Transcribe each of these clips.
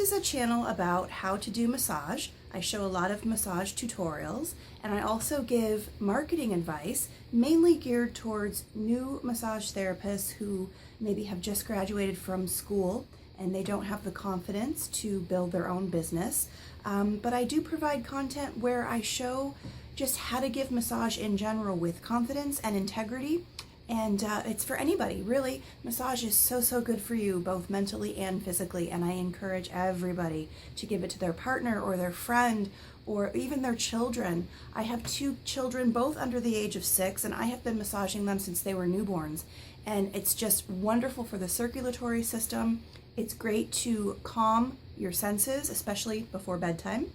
is a channel about how to do massage. I show a lot of massage tutorials, and I also give marketing advice, mainly geared towards new massage therapists who maybe have just graduated from school and they don't have the confidence to build their own business. But I do provide content where I show just how to give massage in general with confidence and integrity. And it's for anybody, really. Massage is so good for you, both mentally and physically, and I encourage everybody to give it to their partner or their friend or even their children. I have 2 children, both under the age of 6, and I have been massaging them since they were newborns. And it's just wonderful for the circulatory system. It's great to calm your senses, especially before bedtime.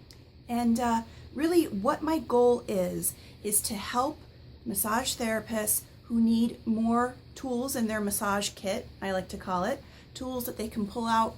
And really what my goal is to help massage therapists who need more tools in their massage kit, I like to call it, tools that they can pull out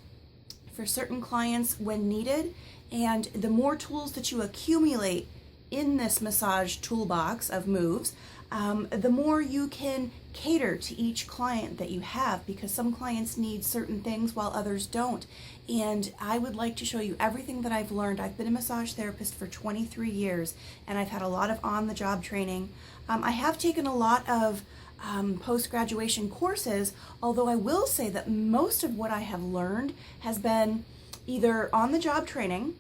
for certain clients when needed. And the more tools that you accumulate in this massage toolbox of moves, the more you can cater to each client that you have, because some clients need certain things while others don't. And I would like to show you everything that I've learned. I've been a massage therapist for 23 years, and I've had a lot of on-the-job training. I have taken a lot of post-graduation courses, although I will say that most of what I have learned has been either on-the-job training,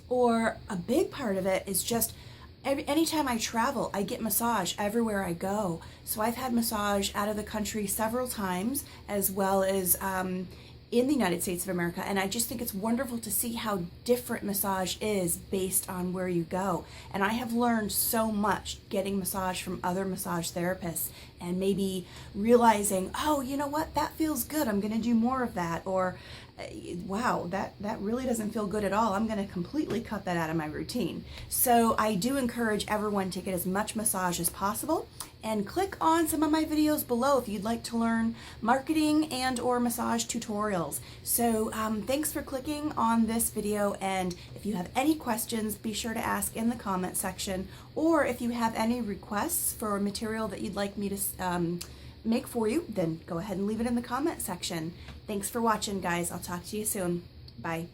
or a big part of it is just anytime I travel, I get massage everywhere I go. So I've had massage out of the country several times, as well as in the United States of America, and I just think it's wonderful to see how different massage is based on where you go. And I have learned so much getting massage from other massage therapists, and maybe realizing, oh, you know what, that feels good, I'm gonna do more of that, or wow, that really doesn't feel good at all, I'm gonna completely cut that out of my routine. So I do encourage everyone to get as much massage as possible, and click on some of my videos below if you'd like to learn marketing and or massage tutorials. So thanks for clicking on this video, and if you have any questions, be sure to ask in the comment section, or if you have any requests for material that you'd like me to make for you, then go ahead and leave it in the comment section. Thanks for watching, guys. I'll talk to you soon. Bye.